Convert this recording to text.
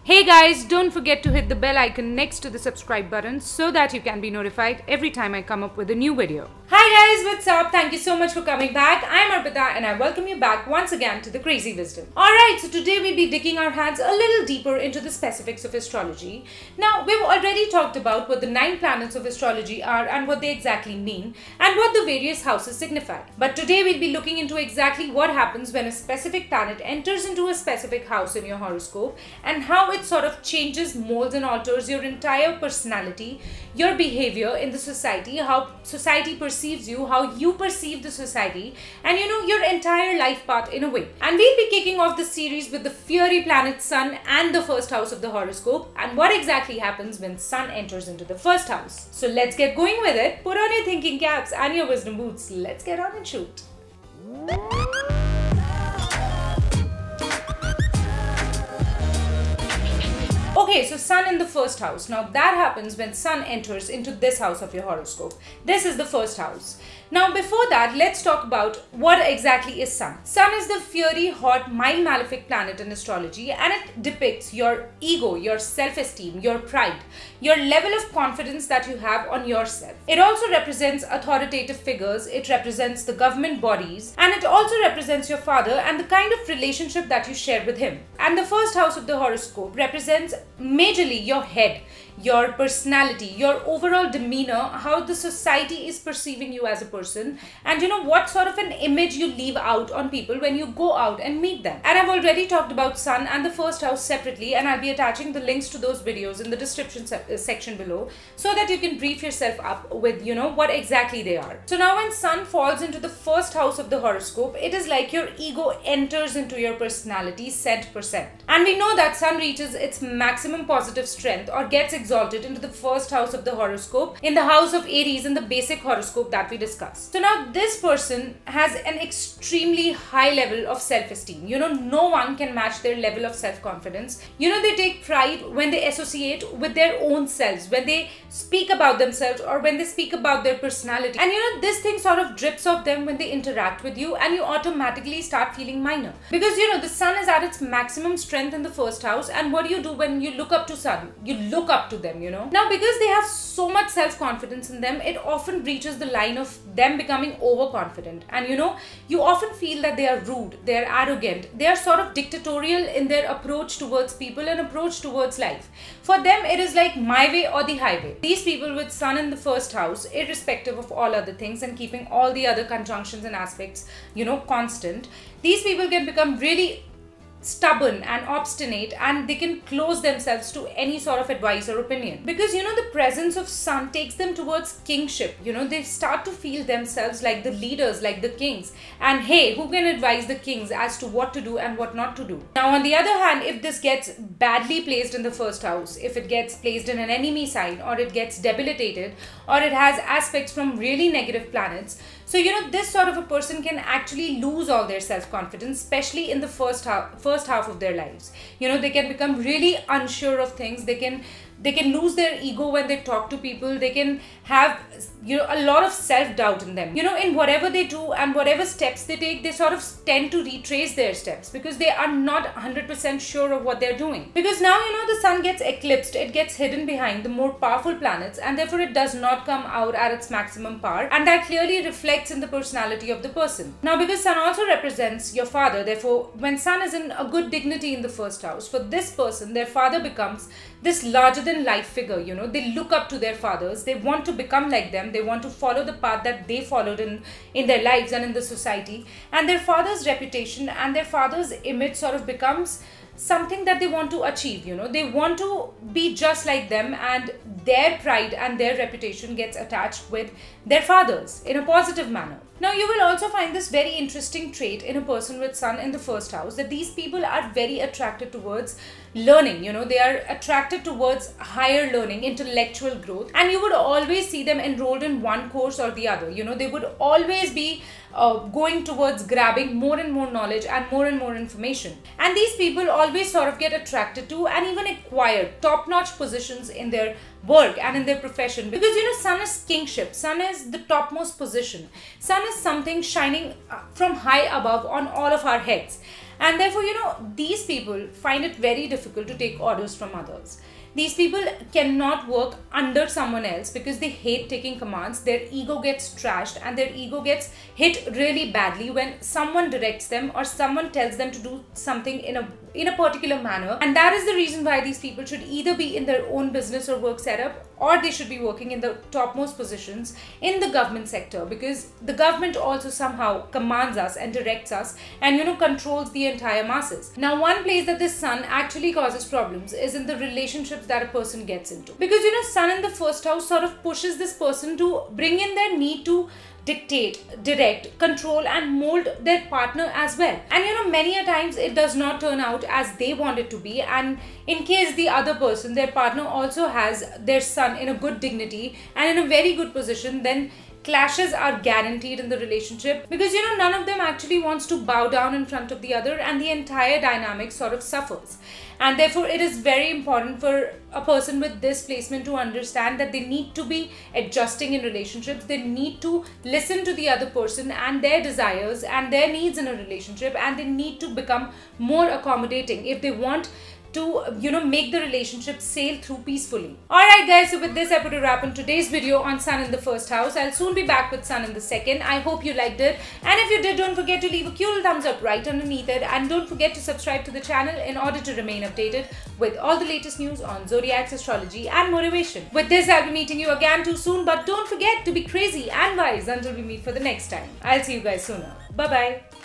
Hey guys, don't forget to hit the bell icon next to the subscribe button so that you can be notified every time I come up with a new video. Hi guys, what's up? Thank you so much for coming back. I'm Arpitabahl and I welcome you back once again to the Crazy Wisdom. Alright, so today we'll be digging our hands a little deeper into the specifics of astrology. Now, we've already talked about what the 9 planets of astrology are and what they exactly mean and what the various houses signify. But today we'll be looking into exactly what happens when a specific planet enters into a specific house in your horoscope and how it sort of changes, molds and alters your entire personality, your behavior in the society, how society perceives you, how you perceive the society, and your entire life path in a way. And we'll be kicking off the series with the fiery planet Sun and the first house of the horoscope and what exactly happens when Sun enters into the first house. So let's get going with it. Put on your thinking caps and your wisdom boots. Let's get on and shoot. Okay, so Sun in the first house. Now that happens when Sun enters into this house of your horoscope. This is the first house. Now before that, let's talk about what exactly is Sun. Sun is the fiery, hot, mild malefic planet in astrology and it depicts your ego, your self-esteem, your pride, your level of confidence that you have on yourself. It also represents authoritative figures, it represents the government bodies, and it also represents your father and the kind of relationship that you share with him. And the first house of the horoscope represents majorly your head, your personality, your overall demeanor, how the society is perceiving you as a person, and what sort of an image you leave out on people when you go out and meet them. And I've already talked about Sun and the first house separately, and I'll be attaching the links to those videos in the description section below so that you can brief yourself up with what exactly they are. So now when Sun falls into the first house of the horoscope, it is like your ego enters into your personality %. And we know that Sun reaches its maximum positive strength or gets exalted into the first house of the horoscope in the house of Aries in the basic horoscope that we discussed. So now this person has an extremely high level of self-esteem. No one can match their level of self-confidence. They take pride when they associate with their own selves, when they speak about themselves or when they speak about their personality. And this thing sort of drips off them when they interact with you and you automatically start feeling minor. Because the Sun is at its maximum strength in the first house, and what do you do when you look up to Sun? You look up to them, Now because they have so much self-confidence in them, it often breaches the line of them becoming overconfident. And you often feel that they are rude, they are arrogant, they are sort of dictatorial in their approach towards people and approach towards life. For them, it is like my way or the highway. These people with Sun in the first house, irrespective of all other things and keeping all the other conjunctions and aspects, constant, these people can become really stubborn and obstinate, and they can close themselves to any sort of advice or opinion because the presence of Sun takes them towards kingship. They start to feel themselves like the leaders, like the kings, and hey, who can advise the kings as to what to do and what not to do? Now on the other hand, if this gets badly placed in the first house, if it gets placed in an enemy sign or it gets debilitated or it has aspects from really negative planets, so this sort of a person can actually lose all their self-confidence, especially in the first half of their lives. They can become really unsure of things. They can lose their ego when they talk to people. They can have a lot of self-doubt in them. In whatever they do and whatever steps they take, they sort of tend to retrace their steps because they are not 100% sure of what they're doing. Because now the Sun gets eclipsed, it gets hidden behind the more powerful planets, and therefore it does not come out at its maximum power, and that clearly reflects in the personality of the person. Now because Sun also represents your father, therefore when Sun is in a good dignity in the first house, for this person, their father becomes this larger than life figure. They look up to their fathers, they want to become like them, they want to follow the path that they followed in their lives and in the society, and their father's reputation and their father's image sort of becomes something that they want to achieve. They want to be just like them, and their pride and their reputation gets attached with their fathers in a positive manner. Now you will also find this very interesting trait in a person with Sun in the first house, that these people are very attracted towards learning. They are attracted towards higher learning, intellectual growth, and you would always see them enrolled in one course or the other. They would always be going towards grabbing more and more knowledge and more information. And these people always sort of get attracted to and even acquire top-notch positions in their work and in their profession, because Sun is kingship, Sun is the topmost position, Sun is something shining from high above on all of our heads. And therefore, these people find it very difficult to take orders from others. These people cannot work under someone else because they hate taking commands. Their ego gets trashed and their ego gets hit really badly when someone directs them or someone tells them to do something in a particular manner. And that is the reason why these people should either be in their own business or work setup, or they should be working in the topmost positions in the government sector, because the government also somehow commands us and directs us and controls the entire masses. Now, one place that this sun actually causes problems is in the relationships that a person gets into, because sun in the first house sort of pushes this person to bring in their need to dictate, direct, control and mold their partner as well. And many a times it does not turn out as they want it to be, and in case the other person, their partner, also has their sun in a good dignity and in a very good position, then clashes are guaranteed in the relationship, because none of them actually wants to bow down in front of the other, and the entire dynamic sort of suffers. And therefore it is very important for a person with this placement to understand that they need to be adjusting in relationships. They need to listen to the other person and their desires and their needs in a relationship, and they need to become more accommodating if they want to make the relationship sail through peacefully. Alright guys, so with this I put a wrap on today's video on Sun in the first house. I'll soon be back with Sun in the second. I hope you liked it, and if you did, don't forget to leave a cute thumbs up right underneath it, and don't forget to subscribe to the channel in order to remain updated with all the latest news on zodiacs, astrology and motivation. With this, I'll be meeting you again too soon, but don't forget to be crazy and wise until we meet for the next time. I'll see you guys sooner. Bye bye.